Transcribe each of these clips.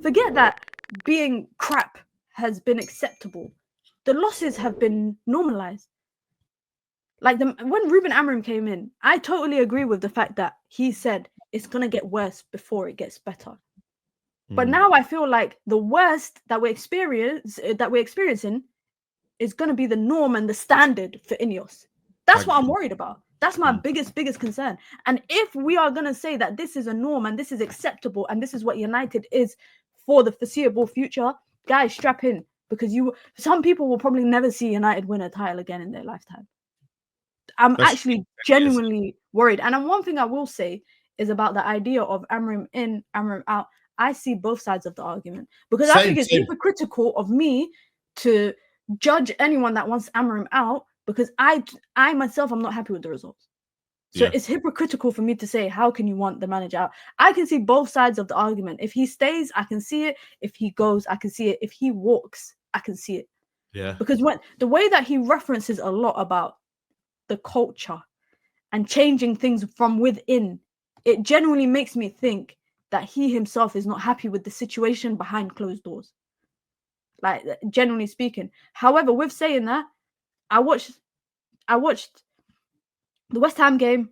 Forget that being crap has been acceptable. The losses have been normalized. Like when Ruben Amorim came in, I totally agree with the fact that he said it's gonna get worse before it gets better. But now I feel like the worst that we're experiencing is gonna be the norm and the standard for Ineos. That's what I'm worried about. That's my biggest concern. And if we are gonna say that this is a norm and this is acceptable and this is what United is for the foreseeable future, guys, strap in, because some people will probably never see United win a title again in their lifetime. I'm actually genuinely worried. And one thing I will say is about the idea of Amorim in, Amorim out. I see both sides of the argument, because I think it's hypocritical of me to judge anyone that wants Amorim out, because I myself am not happy with the results. So it's hypocritical for me to say, how can you want the manager out? I can see both sides of the argument. If he stays, I can see it. If he goes, I can see it. If he walks, I can see it. Yeah. Because the way that he references a lot about the culture and changing things from within, it genuinely makes me think that he himself is not happy with the situation behind closed doors. Like, generally speaking. However, with saying that, I watched the West Ham game,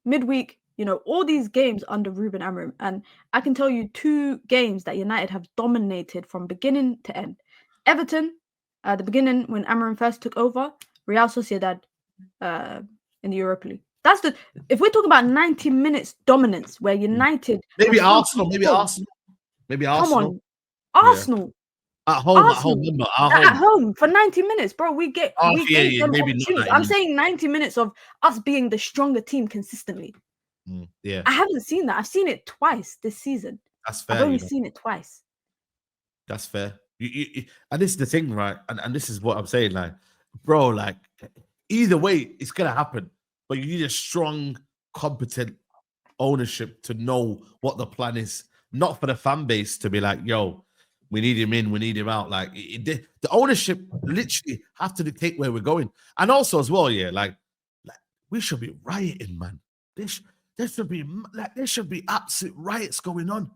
midweek, all these games under Ruben Amorim, and I can tell you 2 games that United have dominated from beginning to end. Everton, at the beginning when Amorim first took over, Real Sociedad in the Europa League. If we're talking about 90 minutes dominance where United maybe Arsenal. Come on, Arsenal. Yeah. At home for 90 minutes, bro. We gave them opportunities. I'm saying 90 minutes of us being the stronger team consistently. Yeah. I haven't seen that. I've seen it twice this season. That's fair. I've only seen it twice. That's fair. And this is the thing, right? And this is what I'm saying, like, bro, like, either way, it's gonna happen. But you need a strong, competent ownership to know what the plan is. Not for the fan base to be like, yo, we need him in, we need him out. Like, the ownership literally have to dictate where we're going. And also as well, like we should be rioting, man. There should be absolute riots going on.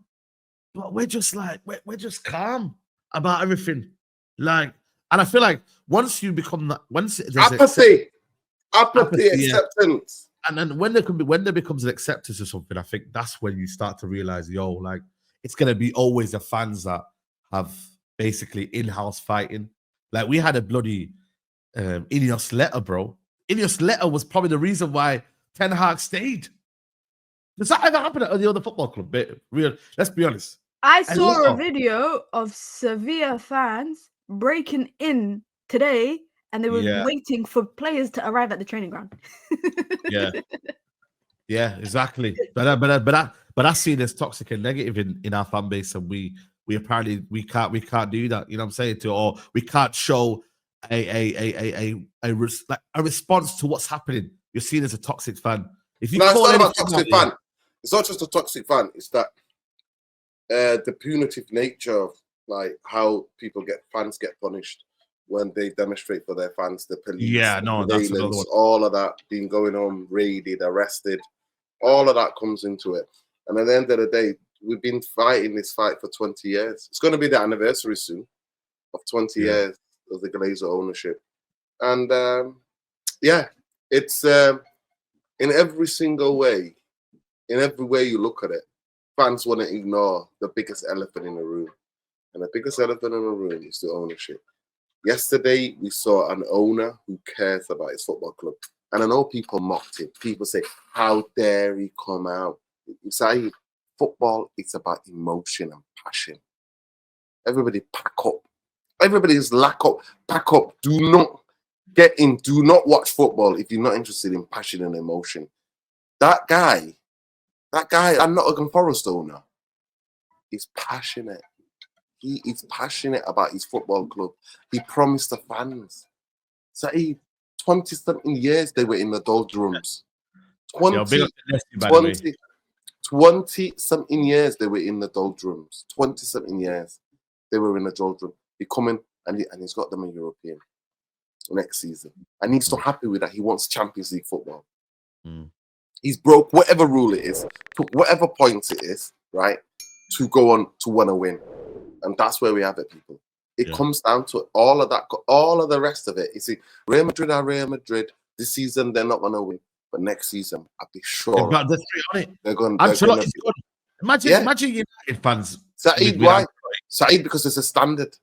But we're just like, we're just calm about everything. Like, and I feel like once you become that, once there's apathy, acceptance. And then when there becomes an acceptance or something, I think that's when you start to realize, yo, like, it's gonna be always the fans that have basically in-house fighting. Like, we had a bloody Ineos letter, bro. Ineos letter was probably the reason why Ten Hag stayed. Does that ever happen at the other football club? Let's be honest. I saw a video of Sevilla fans breaking in today, and they were waiting for players to arrive at the training ground. Yeah, exactly. But I see this toxic and negative in our fan base, and we apparently we can't do that. You know what I'm saying? Or we can't show a response to what's happening. You're seen as a toxic fan. If you it's not about toxic fan. It's not just a toxic fan. It's that the punitive nature of like how fans get punished when they demonstrate for their fans. The police, the all of that being going on, raided, arrested, all of that comes into it. And at the end of the day, we've been fighting this fight for 20 years. It's going to be the anniversary soon of 20 years of the Glazer ownership. And it's in every single way, in every way you look at it, fans want to ignore the biggest elephant in the room. And the biggest elephant in the room is the ownership. Yesterday, we saw an owner who cares about his football club. And I know people mocked him. People say, how dare he come out? Say, football, it's about emotion and passion. Everybody pack up. Everybody's pack up. Do not get in. Do not watch football if you're not interested in passion and emotion. That guy, I'm not a Forest owner. He's passionate. He is passionate about his football club. He promised the fans. So 20-something years they were in the doldrums. 20-something years they were in the doldrums. 20-something years they were in the doldrums. He coming and he's got them in European next season. And he's so happy with that. He wants Champions League football. He's broke whatever rule it is, took whatever points it is, right, to go on to want to win. And that's where we have it, people. It comes down to all of that, all of the rest of it. You see, Real Madrid are Real Madrid. This season, they're not going to win. But next season, I'll be sure But the three on it. they're going Ancelotti's to. good. Imagine United fans. Saeed, why? Saeed, because there's a standard.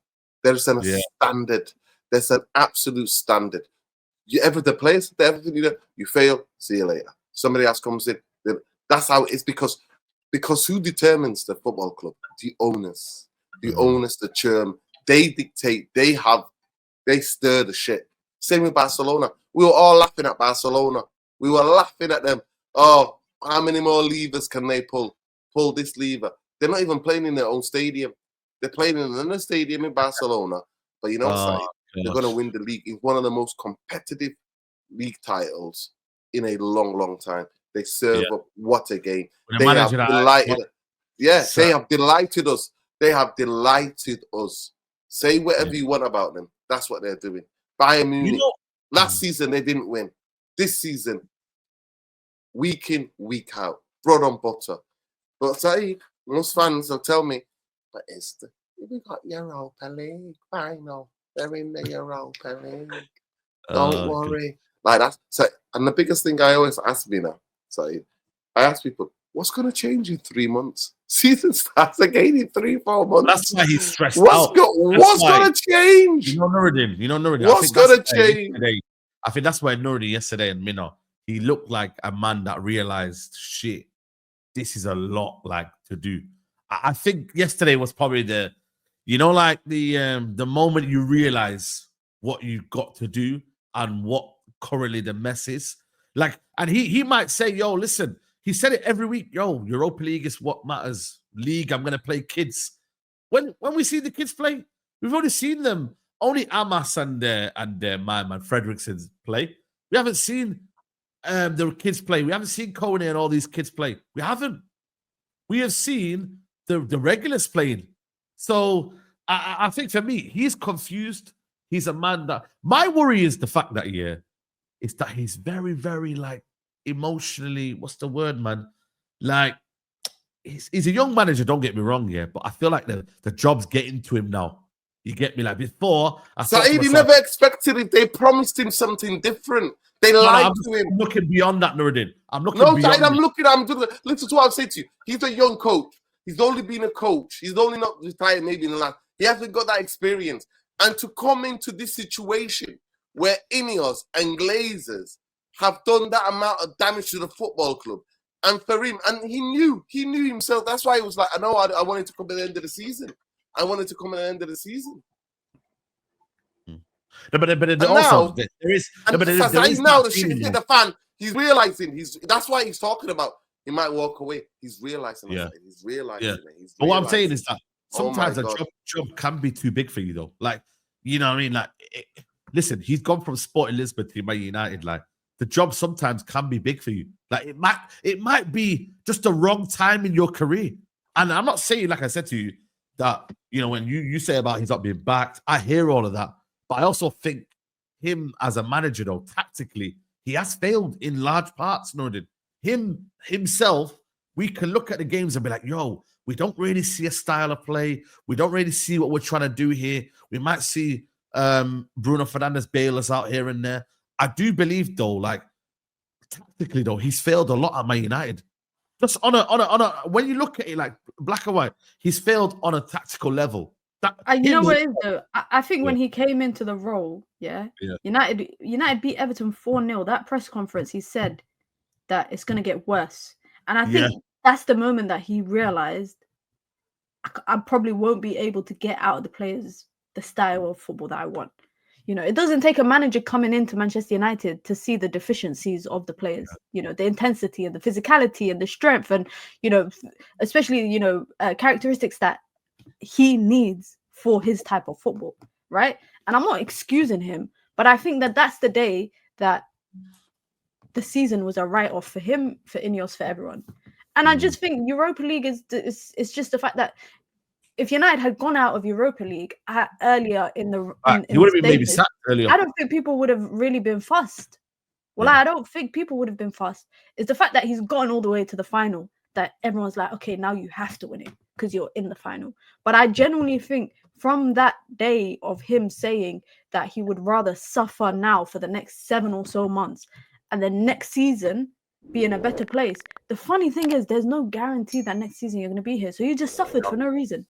There's a standard. There's an absolute standard. The players, everything you do, you fail, see you later. Somebody else comes in. That's how it is, because who determines the football club? The owners. The owners, the chairman. They dictate. They stir the shit. Same with Barcelona. We were all laughing at Barcelona. We were laughing at them. Oh, how many more levers can they pull? Pull this lever. They're not even playing in their own stadium. They're playing in another stadium in Barcelona. But you know what? They're going to win the league. It's one of the most competitive league titles in a long, long time. They serve up what a game. They have delighted. They have delighted us. They have delighted us. Say whatever you want about them. That's what they're doing. Bayern Munich. Last season, they didn't win. This season, week in, week out. Bread and butter. But say, most fans will tell me, but we got Europa League final. They're in the Europa League. Don't worry. Like that. So, and the biggest thing I always ask me now, I ask people, what's going to change in 3 months? Season starts again in 3-4 months. That's why he's stressed out. What's going to change? You know Nuruddin. What's going to change? I think that's why Nuruddin yesterday and Minna, he looked like a man that realized, shit, this is a lot to do. I think yesterday was probably the moment you realize what you got to do and what currently the mess is. And he might say, yo, listen, he said it every week, yo, Europa League is what matters. League, I'm going to play kids. When we see the kids play, we've already seen them. Only Amas and my man Fredrickson play. We haven't seen the kids play. We haven't seen Kone and all these kids play. We haven't. We have seen the regulars playing. So I think for me, he's confused. He's a man that my worry is the fact that is that he's very, very emotionally. What's the word, man? He's a young manager. Don't get me wrong, but I feel like the job's getting to him now. You get me? Before, he never expected it. They promised him something different. They lied to him. I'm looking beyond that, Nuruddin. I'm looking beyond. Listen to what I've said to you. He's a young coach. He's only been a coach. He's only not retired maybe in the last. He hasn't got that experience. And to come into this situation where Ineos and Glazers have done that amount of damage to the football club, and for him, and he knew himself. That's why he was like, I know I wanted to come at the end of the season. I wanted to come at the end of the season. No, but also there is. Now the shit hit the fan. He's realizing that's why he's talking about. He might walk away. He's realizing. He's realizing. Yeah. But what I'm saying is that sometimes a job can be too big for you, though. You know what I mean? Listen, he's gone from Sporting Lisbon to Man United. The job sometimes can be big for you. It might be just the wrong time in your career. And I'm not saying, like I said to you, that when you say about he's not being backed, I hear all of that. But I also think him as a manager, though, tactically, he has failed in large parts, Nordin. Himself, we can look at the games and be like, yo, we don't really see a style of play. We don't really see what we're trying to do here. We might see Bruno Fernandes bail us out here and there. I do believe, though, tactically, though, he's failed a lot at Man United. Just on a when you look at it black and white, he's failed on a tactical level. You know what it is though? I think when he came into the role, United beat Everton 4-0. That press conference, he said that it's going to get worse. And I think that's the moment that he realized I probably won't be able to get out of the players the style of football that I want. It doesn't take a manager coming into Manchester United to see the deficiencies of the players, the intensity and the physicality and the strength and, especially, characteristics that he needs for his type of football, right? And I'm not excusing him, but I think that that's the day that the season was a write-off for him, for Ineos, for everyone. And I just think Europa League is just the fact that if United had gone out of Europa League earlier in the he would have been maybe sacked earlier. I don't think people would have really been fussed. Well, I don't think people would have been fussed. It's the fact that he's gotten all the way to the final that everyone's like, okay, now you have to win it. because you're in the final. But I genuinely think from that day of him saying that he would rather suffer now for the next 7 or so months and then next season be in a better place. The funny thing is there's no guarantee that next season you're going to be here. So you just suffered for no reason.